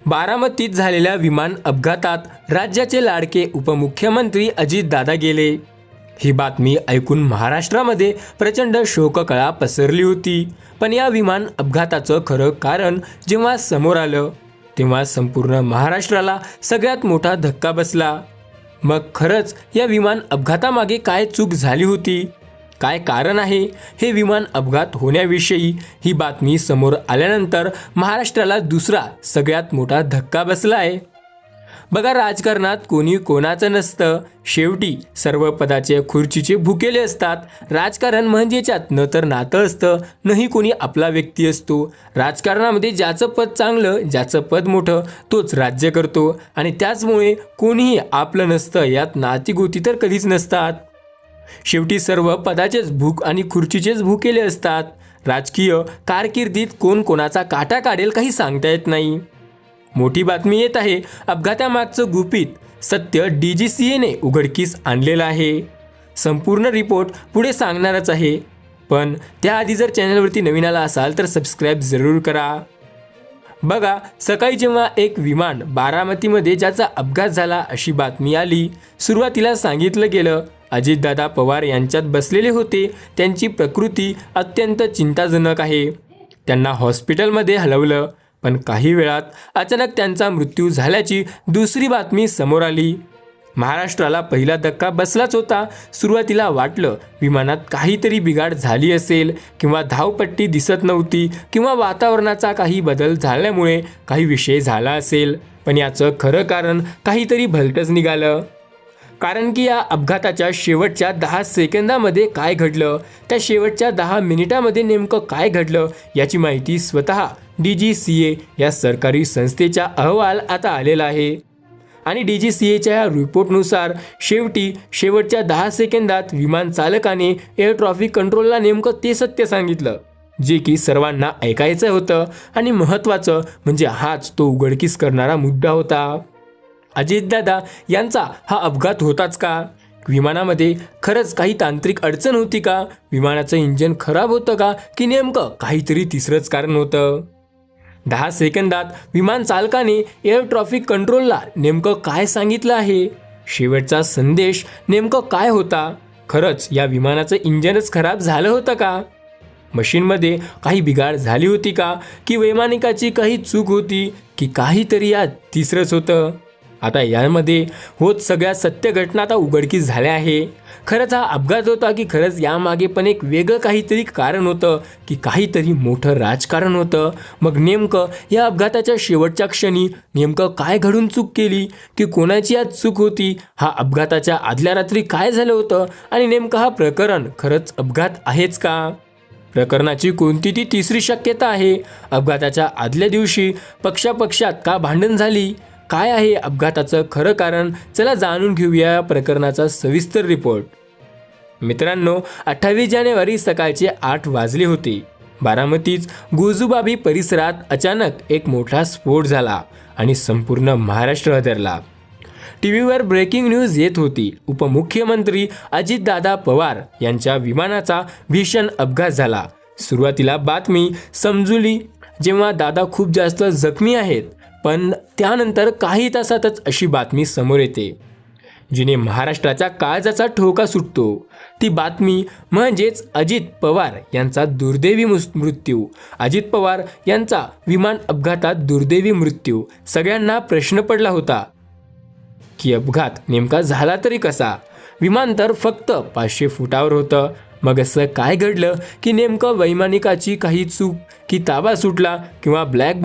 बारामतीत झालेल्या विमान अपघातात राज्याचे लाडके उपमुख्यमंत्री अजितदादा गेले। ही बातमी ऐकून महाराष्ट्रामध्ये प्रचंड शोककळा पसरली होती। पण या विमान अपघाताचं खरं कारण जेव्हा समोर आलं तेव्हा संपूर्ण महाराष्ट्राला सगळ्यात मोठा धक्का बसला। मग खरंच या विमान अपघातामागे काय चूक झाली होती, काय कारण आहे, हे विमान अपघात होण्याविषयी ही बातमी समोर आल्यानंतर महाराष्ट्राला दुसरा सगळ्यात मोठा धक्का बसला आहे। बघा, राजकारणात कोणी कोणाचं नसतं, शेवटी सर्व पदाचे खुर्चीचे भुकेले असतात। राजकारण म्हणजेच्यात न तर नातं असतं, नाही कोणी आपला व्यक्ती असतो। राजकारणामध्ये ज्याचं पद चांगलं, ज्याचं पद मोठं तोच राज्य करतो आणि त्याचमुळे कोणीही आपलं नसतं, यात नातीगोती तर कधीच नसतात। शेवटी सर्व पदाचेच भूक आणि खुर्चीचेच भुकेले असतात। राजकीय कारकिर्दीत कोण कोणाचा काटा काढेल काही सांगता येत नाही। मोठी बातमी येत आहे, अपघातामागचं गुपित सत्य DGCAने उघडकीस आणलेलं आहे। संपूर्ण रिपोर्ट पुढे सांगणारच आहे, पण त्याआधी जर चॅनलवरती नवीन आला असाल तर सबस्क्राईब जरूर करा। बघा, सकाळी जेव्हा एक विमान बारामतीमध्ये ज्याचा अपघात झाला अशी बातमी आली, सुरुवातीला सांगितलं गेलं अजितदादा पवार यांच्यात बसलेले होते, त्यांची प्रकृती अत्यंत चिंताजनक आहे, त्यांना हॉस्पिटलमध्ये हलवलं। पण काही वेळात अचानक त्यांचा मृत्यू झाल्याची दुसरी बातमी समोर आली। महाराष्ट्राला पहिला धक्का बसलाच होता। सुरुवातीला वाटलं विमानात काहीतरी बिघाड झाली असेल, किंवा धावपट्टी दिसत नव्हती, किंवा वातावरणाचा काही बदल झाल्यामुळे काही विषय झाला असेल। पण याचं खरं कारण काहीतरी भलतंच निघालं। कारण की या अपघाताच्या शेवटच्या 10 सेकंदामध्ये काय घडलं, त्या शेवटच्या 10 मिनिटामध्ये नेमकं काय घडलं याची माहिती स्वतः DGCA या सरकारी संस्थेचा अहवाल आता आलेला आहे। आणि DGCAच्या या रिपोर्टनुसार शेवटच्या 10 सेकंदात विमान चालकाने एअर ट्रॅफिक कंट्रोलला नेमकं ते सत्य सांगितलं, जे की सर्वांना ऐकायचं होतं। आणि महत्त्वाचं म्हणजे हाच तो उघडकीस करणारा मुद्दा होता। अजितदादा यांचा हा अपघात होताच का? विमानामध्ये खरंच काही तांत्रिक अडचण होती का? विमानाचं इंजिन खराब होतं का, की नेमकं काहीतरी तिसरंच कारण होतं? 10 सेकंदात विमान चालकाने एअर ट्रॅफिक कंट्रोलला नेमकं काय सांगितलं आहे? शेवटचा संदेश नेमकं काय होता? खरंच या विमानाचं इंजिनच खराब झालं होतं का? मशीनमध्ये काही बिघाड झाली होती का, की वैमानिकाची काही चूक होती, की काहीतरी यात तिसरंच होतं? आता यामध्ये होत सगळ्या सत्य घटना आता उघडकीस झाल्या आहे। खरंच हा अपघात होता, की खरंच यामागे पण एक वेगळं काहीतरी कारण होतं, की काहीतरी मोठं राजकारण होतं? मग नेमकं या अपघाताच्या शेवटच्या क्षणी नेमकं काय घडून चूक केली, की कोणाची यात चूक होती? हा अपघाताच्या आदल्या रात्री काय झालं होतं? आणि नेमकं हा प्रकरण खरंच अपघात आहेच का? प्रकरणाची कोणती ती तिसरी शक्यता आहे? अपघाताच्या आदल्या दिवशी पक्षात का भांडण झाली? काय आहे अपघाताचं खरं कारण? चला जाणून घेऊया या प्रकरणाचा सविस्तर रिपोर्ट। मित्रांनो, 28 जानेवारी सकाळचे 8 वाजले होते। बारामतीच गोजूबाबी परिसरात अचानक एक मोठा स्फोट झाला आणि संपूर्ण महाराष्ट्र हादरला। टीव्हीवर ब्रेकिंग न्यूज येत होती, उपमुख्यमंत्री अजितदादा पवार यांच्या विमानाचा भीषण अपघात झाला। सुरुवातीला बातमी समजली जेव्हा दादा खूप जास्त जखमी आहेत, पण त्यानंतर काही तासातच अशी बातमी समोर येते जिने महाराष्ट्राच्या काळजाचा ठोका सुटतो। ती बातमी म्हणजेच अजित पवार यांचा दुर्दैवी मृत्यू। अजित पवार यांचा विमान अपघातात दुर्दैवी मृत्यू। सगळ्यांना प्रश्न पडला होता की अपघात नेमका झाला तरी कसा? विमान तर फक्त 500 फुटावर होतं। मग असं काय घडलं, की नेमकं वैमानिकाची काही चूक, की ताबा सुटला, किंवा ब्लॅक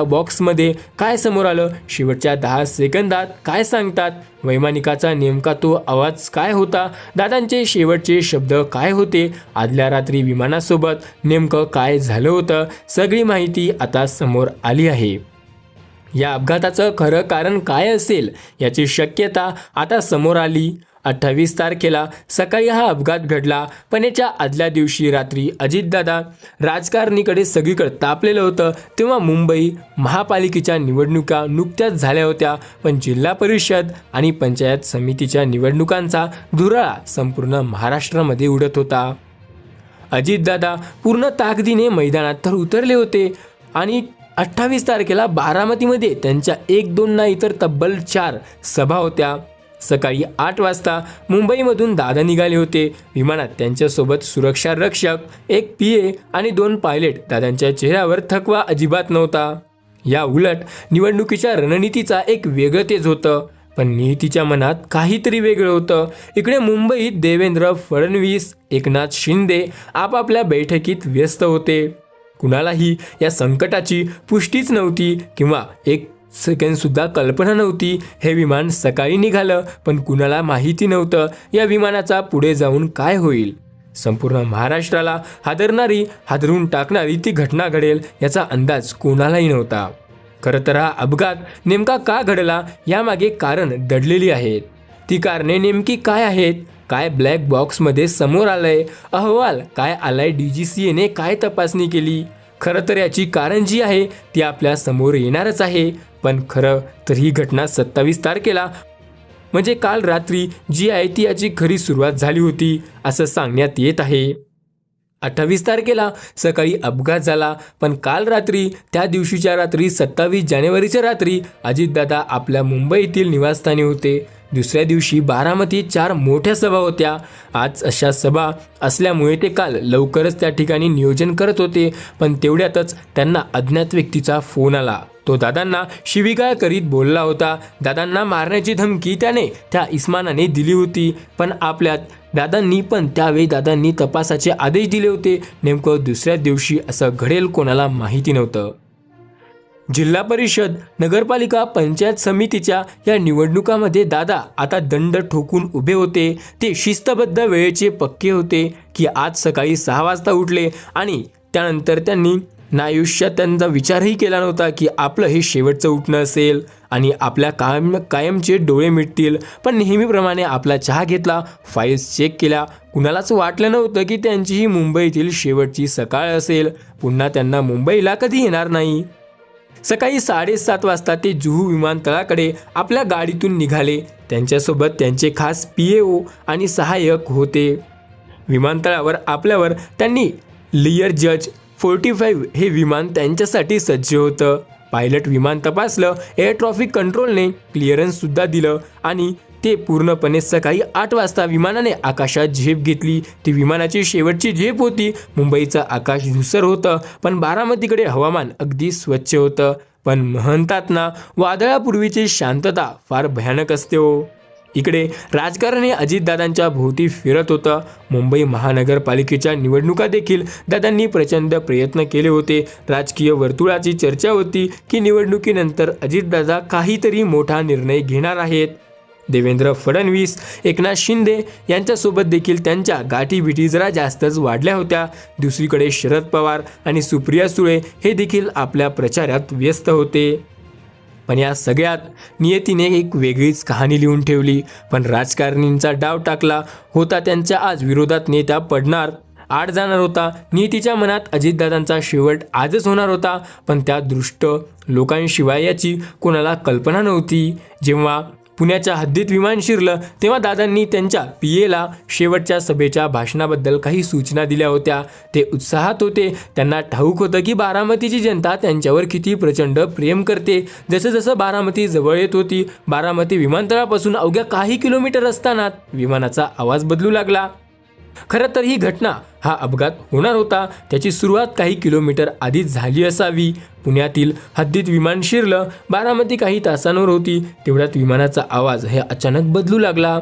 बॉक्समध्ये काय समोर आलं? शेवटच्या 10 सेकंदात काय सांगतात? वैमानिकाचा नेमका तो आवाज काय होता? दादांचे शेवटचे शब्द काय होते? आदल्या रात्री विमानासोबत नेमकं काय झालं होतं? सगळी माहिती आता समोर आली आहे। या अपघाताचं खरं कारण काय असेल याची शक्यता आता समोर आली। 28 तारखेला सकाळी हा अपघात घडला, पण याच्या आदल्या दिवशी रात्री अजितदादा राजकारणीकडे सगळीकडे तापलेलं होतं। तेव्हा मुंबई महापालिकेच्या निवडणुका नुकत्याच झाल्या होत्या, पण जिल्हा परिषद आणि पंचायत समितीच्या निवडणुकांचा धुराळा संपूर्ण महाराष्ट्रामध्ये उडत होता। अजितदादा पूर्ण ताकदीने मैदानात तर उतरले होते आणि 28 तारखेला बारामतीमध्ये त्यांच्या 1-2 नाही तर तब्बल 4 सभा होत्या. सकाळी 8 वाजता मुंबईमधून दादा निघाले होते. विमानात त्यांच्यासोबत सुरक्षा रक्षक, एक PA आणि 2 पायलट. दादांच्या चेहऱ्यावर थकवा अजिबात नव्हता. या उलट निवडणुकीच्या रणनीतीचा एक वेगळं तेज होतं, पण नियतीच्या मनात काहीतरी वेगळं होतं. इकडे मुंबईत देवेंद्र फडणवीस, एकनाथ शिंदे आपापल्या बैठकीत व्यस्त होते. कुणालाही या संकटाची पुष्टीच नव्हती किंवा एक सेकंदसुद्धा कल्पना नव्हती. हे विमान सकाळी निघालं, पण कुणाला माहिती नव्हतं या विमानाचा पुढे जाऊन काय होईल. संपूर्ण महाराष्ट्राला हादरून टाकणारी ती घटना घडेल याचा अंदाज कोणालाही नव्हता. खरं तर हा अपघात नेमका का घडला यामागे कारण दडलेली आहेत. ती कारणे नेमकी काय आहेत? काय ब्लॅक बॉक्समध्ये समोर आलंय? अहवाल काय आलाय? DGCAने काय तपासणी केली? खरं तर याची कारण जी आहे ती आपल्या समोर येणारच आहे. पण खरं तर ही घटना 27 तारखेला म्हणजे काल रात्री जी आहे ती याची खरी सुरुवात झाली होती असं सांगण्यात येत आहे. 28 तारखेला सकाळी अपघात झाला, पण काल रात्री, त्या दिवशीच्या रात्री 27 जानेवारीच्या रात्री अजितदादा आपल्या मुंबईतील निवासस्थानी होते. दुसऱ्या दिवशी बारामतीत 4 मोठ्या सभा होत्या. आज अशा सभा असल्यामुळे ते काल लवकरच त्या ठिकाणी नियोजन करत होते, पण तेवढ्यातच त्यांना अज्ञात व्यक्तीचा फोन आला. तो दादांना शिवीगाळ करीत बोलला होता. दादांना मारण्याची धमकी त्याने त्या इस्मानाने दिली होती. पण आपल्यात दादांनी तपासाचे आदेश दिले होते. नेमकं दुसऱ्या दिवशी असं घडेल कोणाला माहिती नव्हतं. जिल्हा परिषद, नगरपालिका, पंचायत समितीच्या या निवडणुकामध्ये दादा आता दंड ठोकून उभे होते. ते शिस्तबद्ध वेळेचे पक्के होते की आज सकाळी 6 वाजता उठले आणि त्यानंतर त्यांनी आयुष्यात त्यांचा विचारही केला नव्हता की आपलं हे शेवटचं उठणं असेल आणि आपल्या कायमचे डोळे मिटतील. पण नेहमीप्रमाणे आपला चहा घेतला, फाईल्स चेक केल्या. कुणालाच वाटलं नव्हतं की त्यांची ही मुंबईतील शेवटची सकाळ असेल. पुन्हा त्यांना मुंबईला कधी येणार नाही. सकाळी 7:30 वाजता ते जुहू विमानतळाकडे आपल्या गाडीतून निघाले. त्यांच्यासोबत त्यांचे खास PAO आणि सहाय्यक होते. विमानतळावर आपल्यावर त्यांनी लियर जज 45 हे विमान त्यांच्यासाठी सज्ज होतं. पायलट विमान तपासलं, एअर ट्रॅफिक कंट्रोलने क्लिअरन्ससुद्धा दिलं आणि ते पूर्णपणे सकाळी 8 वाजता विमानाने आकाशात झेप घेतली. ती विमानाची शेवटची झेप होती. मुंबईचं आकाश धुसर होतं, पण बारामतीकडे हवामान अगदी स्वच्छ होतं. पण म्हणतात ना, वादळापूर्वीची शांतता फार भयानक असते हो. इकडे राजकारण हे अजितदादांच्या भोवती फिरत होतं. मुंबई महानगरपालिकेच्या निवडणुका देखील दादांनी प्रचंड प्रयत्न केले होते. राजकीय वर्तुळाची चर्चा होती की निवडणुकीनंतर अजितदादा काहीतरी मोठा निर्णय घेणार आहेत. देवेंद्र फडणवीस, एकनाथ शिंदे यांच्यासोबत देखील त्यांच्या गाठीबिठी जरा जास्तच वाढल्या होत्या. दुसरीकडे शरद पवार आणि सुप्रिया सुळे हे देखील आपल्या प्रचारात व्यस्त होते. पण या सगळ्यात नियतीने एक वेगळीच कहाणी लिहून ठेवली. पण राजकारणींचा डाव टाकला होता त्यांच्या आज विरोधात नेता पडणार, आड जाणार होता. नियतीच्या मनात अजितदादांचा शेवट आजच होणार होता. पण त्या दृष्ट लोकांशिवाय याची कोणाला कल्पना नव्हती. जेव्हा पुण्याच्या हद्दीत विमान शिरलं तेव्हा दादांनी त्यांच्या PAला शेवटच्या सभेच्या भाषणाबद्दल काही सूचना दिल्या होत्या. ते उत्साहात होते. त्यांना ठाऊक होतं की बारामतीची जनता त्यांच्यावर किती प्रचंड प्रेम करते. जसं जसं बारामती जवळ येत होती, बारामती विमानतळापासून अवघ्या काही किलोमीटर असताना विमानाचा आवाज बदलू लागला. खरं तर ही घटना, हा अपघात होणार होता त्याची सुरुवात काही किलोमीटर आधीच झाली असावी. पुण्यातील हद्दीत विमान शिरलं, बारामती काही तासांवर होती. तेवढ्यात विमानाचा आवाज हे अचानक बदलू लागला.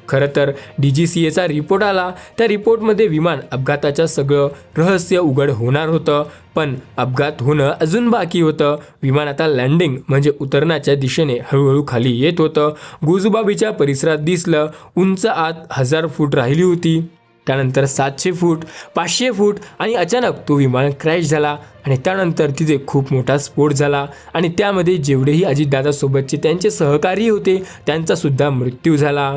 खरं तर DGCAचा रिपोर्ट आला. त्या रिपोर्टमध्ये विमान अपघाताचं सगळं रहस्य उघड होणार होतं. पण अपघात होणं अजून बाकी होतं. विमान आता लँडिंग म्हणजे उतरण्याच्या दिशेने हळूहळू खाली येत होतं. गोजुबाबीच्या परिसरात दिसलं. उंच आत 1000 फूट राहिली होती, त्यानंतर 700 फूट, 500 फूट आणि अचानक तो विमान क्रॅश झाला. आणि त्यानंतर तिथे खूप मोठा स्फोट झाला आणि त्यामध्ये जेवढेही अजितदादासोबतचे त्यांचे सहकारी होते त्यांचासुद्धा मृत्यू झाला.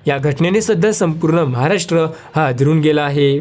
या घटनेने सध्या संपूर्ण महाराष्ट्र हा हादरून गेला आहे.